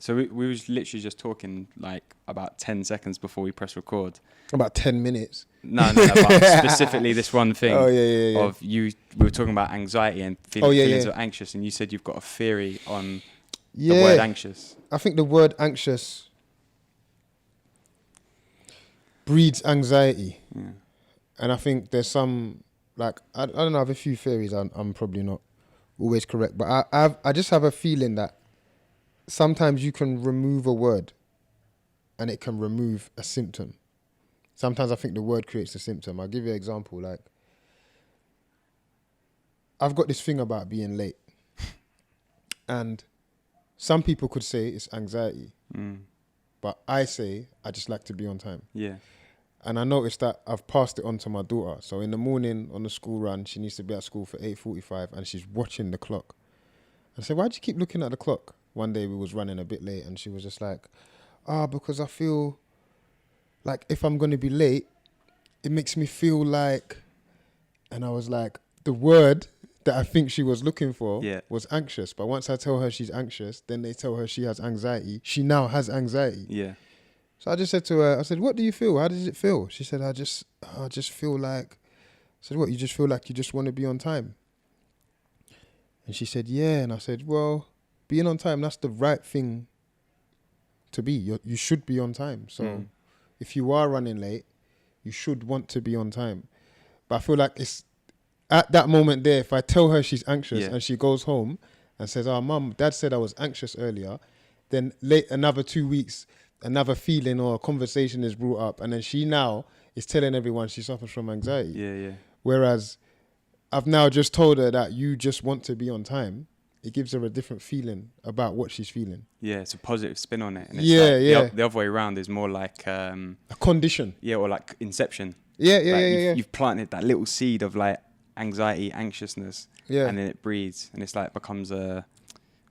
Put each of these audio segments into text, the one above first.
So we was literally just talking like about 10 seconds before we press record. About 10 minutes. No, but specifically this one thing. Oh, yeah. Of you, we were talking about anxiety and feelings of anxious, and you said you've got a theory on the word anxious. I think the word anxious breeds anxiety. Yeah. And I think there's some, like, I don't know, I have a few theories. I'm probably not always correct, but I just have a feeling that sometimes you can remove a word and it can remove a symptom. Sometimes I think the word creates a symptom. I'll give you an example. Like, I've got this thing about being late. And some people could say it's anxiety. But I say I just like to be on time. Yeah. And I noticed that I've passed it on to my daughter. So in the morning on the school run, she needs to be at school for 8:45 and she's watching the clock. I said, why do you keep looking at the clock? One day we was running a bit late and she was just like, because I feel like if I'm going to be late, it makes me feel like, and I was like, the word that I think she was looking for was anxious. But once I tell her she's anxious, then they tell her she has anxiety. She now has anxiety. Yeah. So I just said to her, I said, what do you feel? How does it feel? She said, I just feel like, I said, what, you just feel like you just want to be on time? And she said, yeah. And I said, well, being on time, that's the right thing to be. You should be on time. So if you are running late, you should want to be on time. But I feel like it's at that moment there, if I tell her she's anxious and she goes home and says, Mum, Dad said I was anxious earlier, then late another 2 weeks, another feeling or a conversation is brought up, and then she now is telling everyone she suffers from anxiety. Yeah. Whereas I've now just told her that you just want to be on time. It gives her a different feeling about what she's feeling. Yeah, it's a positive spin on it. And it's the other way around is more like a condition. Yeah, or like inception. Yeah. You've planted that little seed of like anxiety, anxiousness, and then it breeds, and it's like becomes a,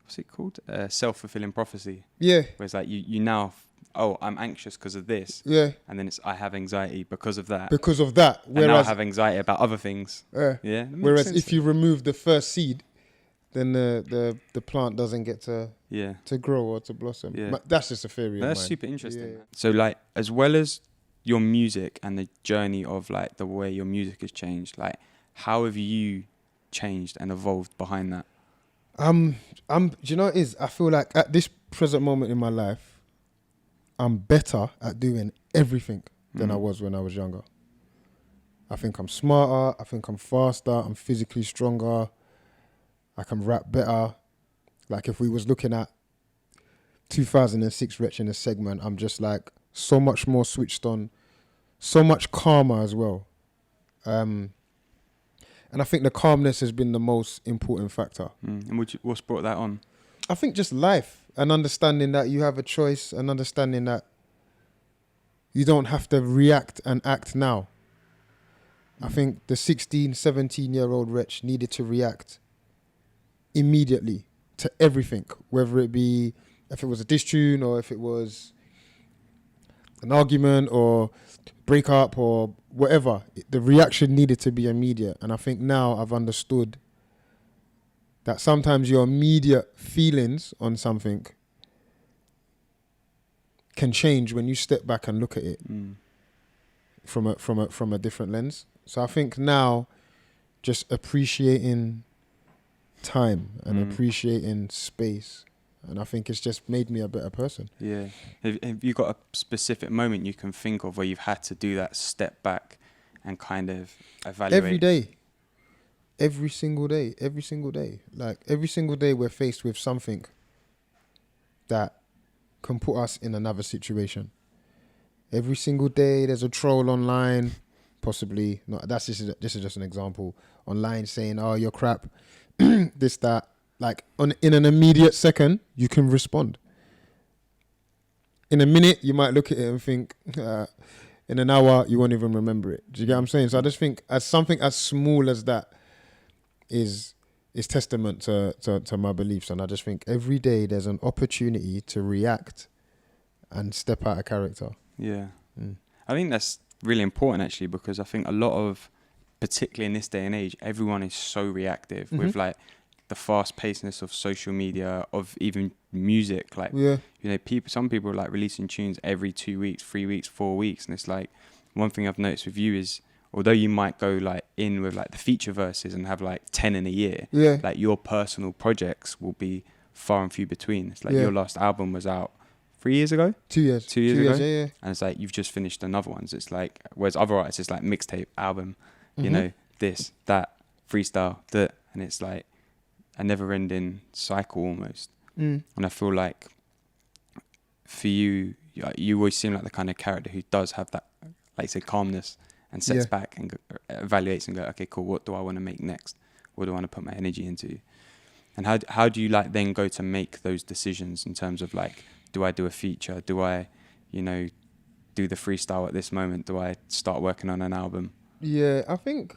what's it called? A self-fulfilling prophecy. Yeah. Where it's like you now, I'm anxious because of this. Yeah. And then it's I have anxiety because of that. Because of that. Whereas, and now I have anxiety about other things. Yeah. Whereas if you remove the first seed, then the plant doesn't get to grow or to blossom. Yeah. That's just a theory of mine. That's super interesting. Yeah. So like, as well as your music and the journey of like the way your music has changed, like how have you changed and evolved behind that? Do you know what it is? I feel like at this present moment in my life, I'm better at doing everything than I was when I was younger. I think I'm smarter. I think I'm faster. I'm physically stronger. I can rap better. Like if we was looking at 2006 Wretch in a segment, I'm just like so much more switched on, so much calmer as well. And I think the calmness has been the most important factor. And what's brought that on? I think just life and understanding that you have a choice and understanding that you don't have to react and act now. I think the 16, 17-year-old Wretch needed to react immediately to everything, whether it be if it was a diss tune or if it was an argument or breakup or whatever. The reaction needed to be immediate. And I think now I've understood that sometimes your immediate feelings on something can change when you step back and look at it from a different lens. So I think now just appreciating time and appreciating space, and I think it's just made me a better person. Yeah. Have you got a specific moment you can think of where you've had to do that step back and kind of evaluate? Every day. Every single day. Like every single day we're faced with something that can put us in another situation. Every single day there's a troll online, possibly, no, this is just an example, online saying, oh, you're crap, this, that. Like in an immediate second, you can respond. In a minute, you might look at it and think, in an hour, you won't even remember it. Do you get what I'm saying? So I just think as something as small as that is testament to my beliefs. And I just think every day there's an opportunity to react and step out of character. Yeah. I think that's really important actually, because I think a lot of, particularly in this day and age, everyone is so reactive with like the fast pacedness of social media, of even music. Like, Yeah. you know, some people are like releasing tunes every 2 weeks, 3 weeks, 4 weeks. And it's like, one thing I've noticed with you is, although you might go like in with like the feature verses and have like 10 in a year, Yeah. like your personal projects will be far and few between. It's like Yeah. your last album was out 3 years ago. 2 years. 2 years ago. Yeah. And it's like, you've just finished another one. So it's like, whereas other artists, it's like mixtape, album, you Mhm. know, this, that, freestyle, that. And it's like a never ending cycle almost. Mm. And I feel like for you, you always seem like the kind of character who does have that, like you said, calmness and sets Yeah. back and evaluates and go, okay, cool, what do I want to make next? What do I want to put my energy into? And how do you like then go to make those decisions in terms of like, do I do a feature? Do I, you know, do the freestyle at this moment? Do I start working on an album? Yeah, I think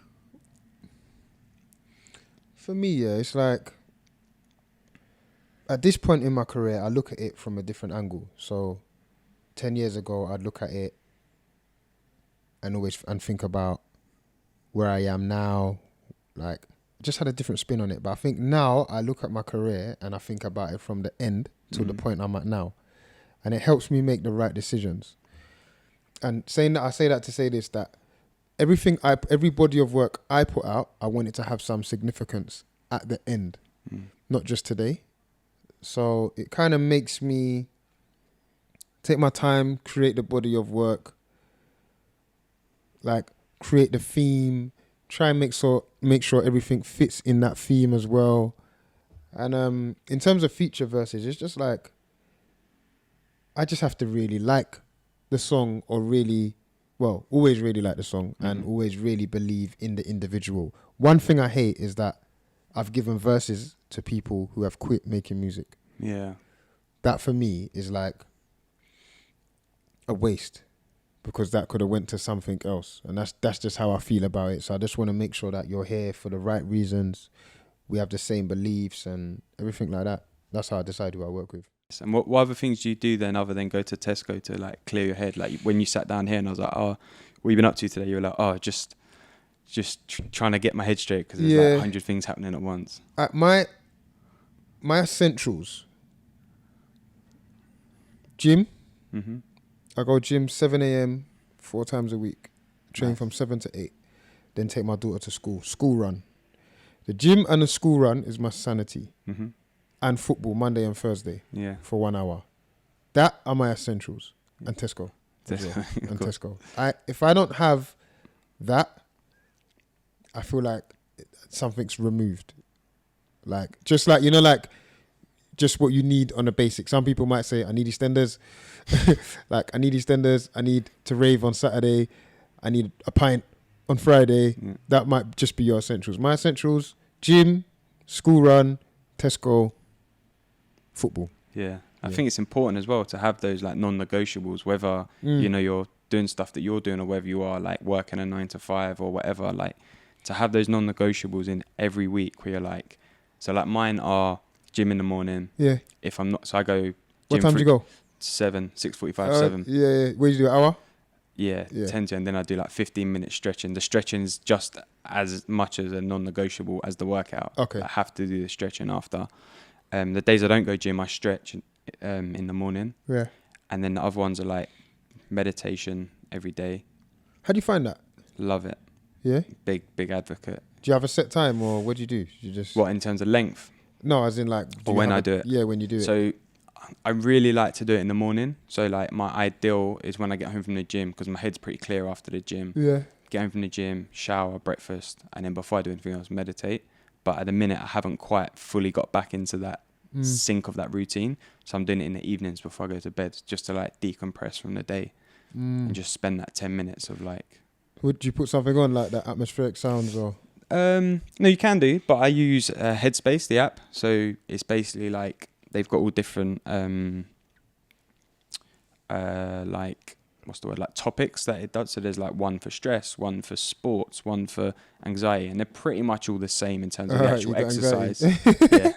for me, yeah, it's like at this point in my career, I look at it from a different angle. So 10 years ago, I'd look at it and think about where I am now. Like, just had a different spin on it. But I think now I look at my career and I think about it from the end to the point I'm at now. And it helps me make the right decisions. And saying that, I say that to say this, that every body of work I put out, I want it to have some significance at the end, not just today. So it kind of makes me take my time, create the body of work, like create the theme, try and make sure everything fits in that theme as well. And in terms of feature verses, it's just like I just have to really like the song, or always really like the song, and always really believe in the individual. One thing I hate is that I've given verses to people who have quit making music. Yeah. That for me is like a waste, because that could have went to something else. And that's just how I feel about it. So I just want to make sure that you're here for the right reasons. We have the same beliefs and everything like that. That's how I decide who I work with. And what other things do you do then other than go to Tesco to like clear your head? Like when you sat down here and I was like, oh, what have you been up to today? You were like, oh, just trying to get my head straight because there's like 100 things happening at once. My essentials: gym. Mm-hmm. I go gym 7 a.m. 4 times a week. Train Nice. from 7 to 8. Then take my daughter to school. School run. The gym and the school run is my sanity. Mm-hmm. And football Monday and Thursday. Yeah. For 1 hour. That are my essentials. And Tesco. as well. And Cool. Tesco. If I don't have that, I feel like something's removed. Like, just like, just what you need on the basic. Some people might say, I need EastEnders. Like, I need EastEnders. I need to rave on Saturday. I need a pint on Friday. Yeah. That might just be your essentials. My essentials: gym, school run, Tesco, football. Yeah. I think it's important as well to have those like non-negotiables, whether, you know, you're doing stuff that you're doing or whether you are like working a 9 to 5 or whatever, like to have those non-negotiables in every week where you're like, so like mine are gym in the morning. Yeah. If I'm not, so I go gym. What time do you go? 6:45, 7. Yeah. Where do you do an hour? Yeah, 10 to, and then I do like 15 minutes stretching. The stretching's just as much as a non-negotiable as the workout. Okay. I have to do the stretching after. The days I don't go gym, I stretch in the morning. Yeah. And then the other ones are like meditation every day. How do you find that? Love it. Yeah. Big advocate. Do you have a set time, or what do you do? You just What, in terms of length? No, as in like. Or when I do it? Yeah, when you do it. So I really like to do it in the morning. So like my ideal is when I get home from the gym, because my head's pretty clear after the gym. Yeah. Get home from the gym, shower, breakfast, and then before I do anything else, meditate. But at the minute, I haven't quite fully got back into that sync of that routine. So I'm doing it in the evenings before I go to bed, just to like decompress from the day and just spend that 10 minutes of like. Would you put something on like that atmospheric sounds or? No, you can do, but I use Headspace, the app. So it's basically like they've got all different like what's the word, like topics that it does. So there's like one for stress, one for sports, one for anxiety, and they're pretty much all the same in terms of the actual exercise. Yeah.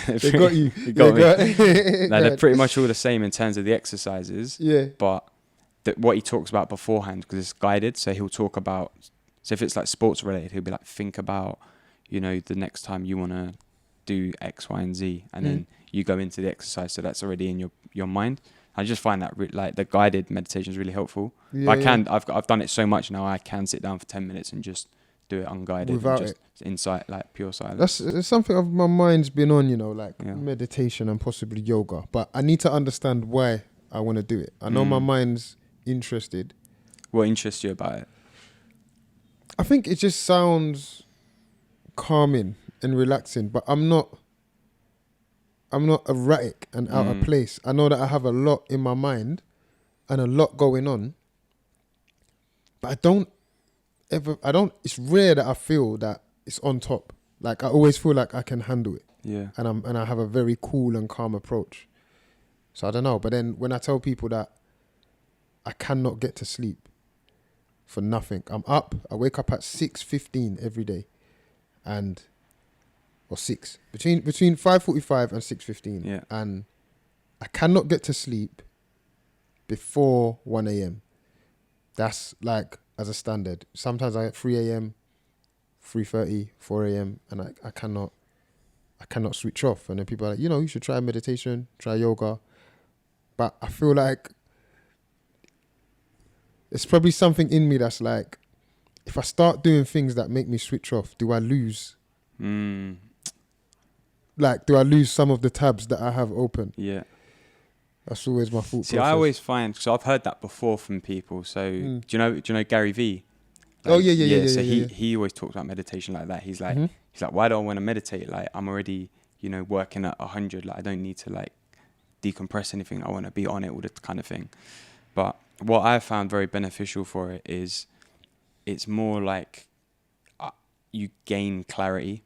They got you. You got me. No, they're pretty much all the same in terms of the exercises. Yeah. But what he talks about beforehand, because it's guided, so he'll talk about. So if it's like sports related, he'll be like, think about, the next time you want to do X, Y, and Z, and then you go into the exercise, so that's already in your mind. I just find that like the guided meditation is really helpful. Yeah, But I've done it so much now. I can sit down for 10 minutes and just do it unguided Without and just insight, like pure silence. It's something of my mind's been on, like Yeah. meditation and possibly yoga. But I need to understand why I want to do it. I know my mind's interested. What interests you about it? I think it just sounds calming and relaxing, but I'm not erratic and out of place. I know that I have a lot in my mind and a lot going on, but it's rare that I feel that it's on top. Like I always feel like I can handle it. Yeah. And I have a very cool and calm approach. So I don't know. But then when I tell people that I cannot get to sleep for nothing, I wake up at 6:15 every day, or 6 between 5:45 and 6:15. Yeah. And I cannot get to sleep before 1 a.m. That's like as a standard. Sometimes I get 3 a.m., 3:30, 4 a.m. and I cannot switch off. And then people are like, you should try meditation, try yoga. But I feel like it's probably something in me that's like, if I start doing things that make me switch off, do I lose? Like, do I lose some of the tabs that I have open? Yeah. That's always my thought See, process. I always find, so I've heard that before from people. So do you know Gary Vee? Like, yeah. So he always talks about meditation like that. He's like, why do I want to meditate? Like, I'm already, working at 100. Like, I don't need to like decompress anything. I want to be on it, all that kind of thing. But what I found very beneficial for it is, it's more like you gain clarity.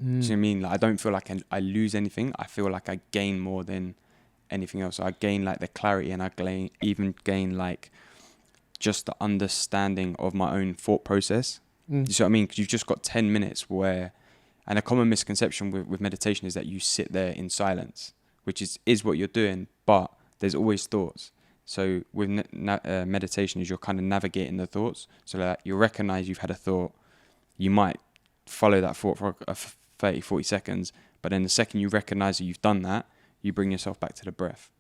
Do you know what I mean? Like, I don't feel like I lose anything. I feel like I gain more than anything else. So I gain like the clarity, and I even gain like just the understanding of my own thought process. You see what I mean? Because you've just got 10 minutes where, and a common misconception with meditation is that you sit there in silence, which is what you're doing, but there's always thoughts. So with meditation is you're kind of navigating the thoughts. So like you recognize you've had a thought, you might follow that thought for 30, 40 seconds, but then the second you recognize that you've done that, you bring yourself back to the breath.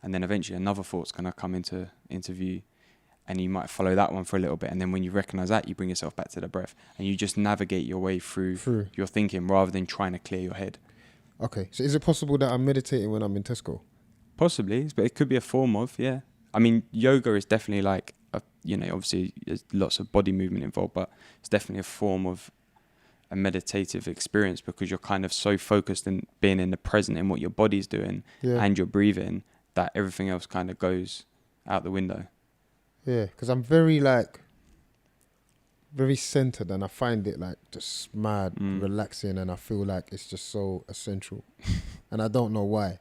And then eventually another thought's going to come into view, and you might follow that one for a little bit. And then when you recognize that, you bring yourself back to the breath, and you just navigate your way through your thinking rather than trying to clear your head. Okay. So is it possible that I'm meditating when I'm in Tesco? Possibly, but it could be a form of, yeah. I mean, yoga is definitely like, obviously there's lots of body movement involved, but it's definitely a form of a meditative experience, because you're kind of so focused in being in the present in what your body's doing and you're breathing, that everything else kind of goes out the window. Yeah, because I'm very centered, and I find it like just mad relaxing, and I feel like it's just so essential. And I don't know why.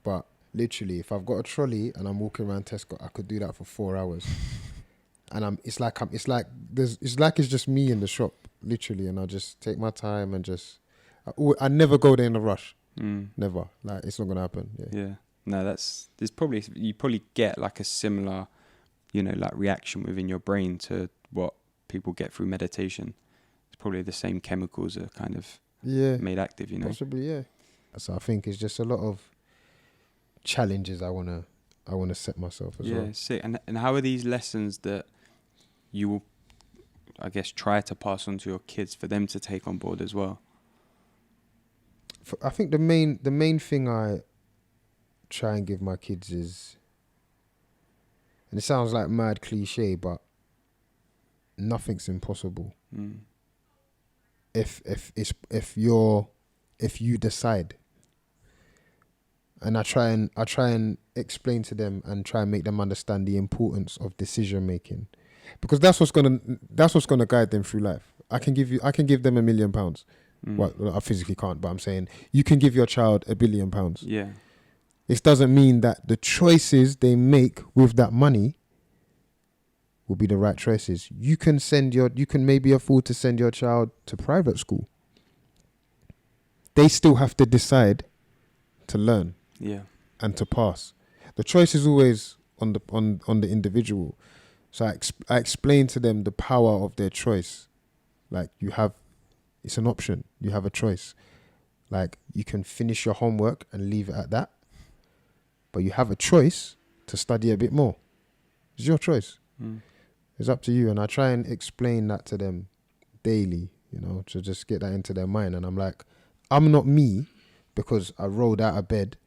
But literally, if I've got a trolley and I'm walking around Tesco, I could do that for 4 hours. And it's just me in the shop, literally, and I'll just take my time and I never go there in a rush. Never. Like, it's not gonna happen. Yeah. No, you probably get like a similar, like reaction within your brain to what people get through meditation. It's probably the same chemicals are kind of made active, Possibly, yeah. So I think it's just a lot of challenges I wanna set myself as well. Yeah, sick. And how are these lessons that you will, I guess, try to pass on to your kids for them to take on board as well? I think the main thing I try and give my kids is, and it sounds like mad cliche, but nothing's impossible. If you decide. And I try and explain to them and try and make them understand the importance of decision making, because that's what's gonna guide them through life. I can give them £1 million. Well, I physically can't, but I'm saying you can give your child £1 billion. Yeah. This doesn't mean that the choices they make with that money will be the right choices. You can maybe afford to send your child to private school. They still have to decide to learn. Yeah. And to pass. The choice is always on the individual. So I explain to them the power of their choice. Like, it's an option. You have a choice. Like, you can finish your homework and leave it at that, but you have a choice to study a bit more. It's your choice. It's up to you. And I try and explain that to them daily, you know, to just get that into their mind. And I'm like, I'm not me because I rolled out of bed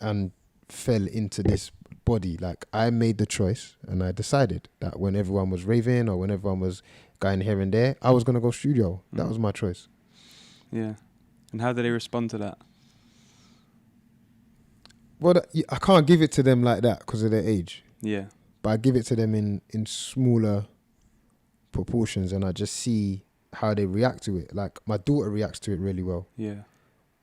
and fell into this body. Like, I made the choice and I decided that when everyone was raving or when everyone was going here and there, I was going to go studio. That was my choice. Yeah. And how did they respond to that? Well, I can't give it to them like that because of their age. Yeah. But I give it to them in smaller proportions, and I just see how they react to it. Like, my daughter reacts to it really well. Yeah.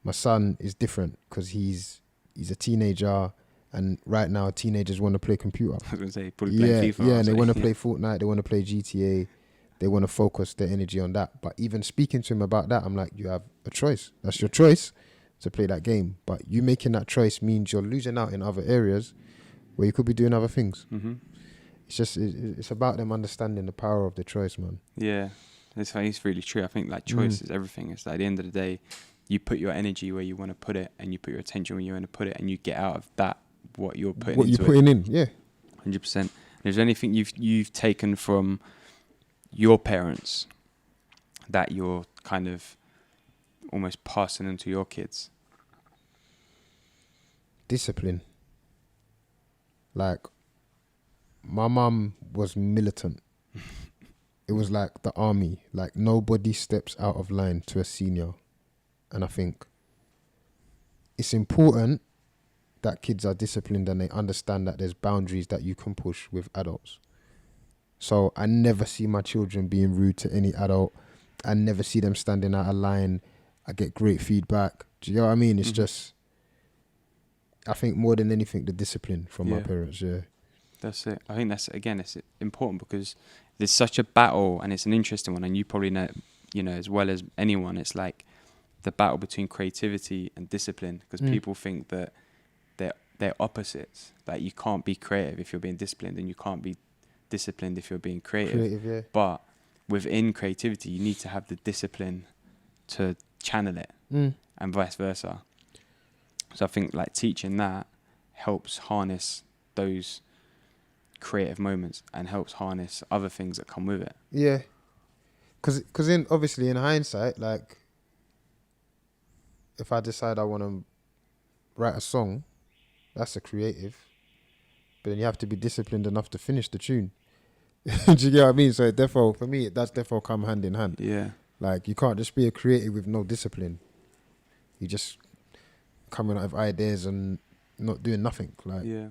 My son is different because he's a teenager, and right now teenagers want to play computer. I was going to say, probably play FIFA. Yeah, and they want to play Fortnite, they want to play GTA, they want to focus their energy on that. But even speaking to him about that, I'm like, you have a choice. That's your choice to play that game. But you making that choice means you're losing out in other areas where you could be doing other things. It's just, it's about them understanding the power of the choice, man. Yeah, it's really true. I think like choice is everything. It's like at the end of the day, you put your energy where you want to put it, and you put your attention where you want to put it, and you get out of that what you're putting into it. What you're putting in, yeah. 100%. Is there anything you've taken from your parents that you're kind of almost passing into your kids? Discipline. Like, my mum was militant. It was like the army. Like, nobody steps out of line to a senior. And I think it's important that kids are disciplined and they understand that there's boundaries that you can push with adults. So I never see my children being rude to any adult. I never see them standing out of line. I get great feedback. Do you know what I mean? It's just, I think more than anything, the discipline from my parents, yeah. That's it. I think that's, again, it's important because there's such a battle, and it's an interesting one, and you probably know, you know, as well as anyone, it's like the battle between creativity and discipline, because people think that they're opposites. Like, you can't be creative if you're being disciplined, and you can't be disciplined if you're being creative. Yeah. But within creativity, you need to have the discipline to channel it, and vice versa. So I think like teaching that helps harness those creative moments and helps harness other things that come with it. Yeah, because in obviously in hindsight, like, if I decide I want to write a song, that's a creative, but then you have to be disciplined enough to finish the tune. Do you get what I mean? So therefore, for me, that's therefore come hand in hand. Yeah, like, you can't just be a creative with no discipline. You just coming out of ideas and not doing nothing. Like, yeah.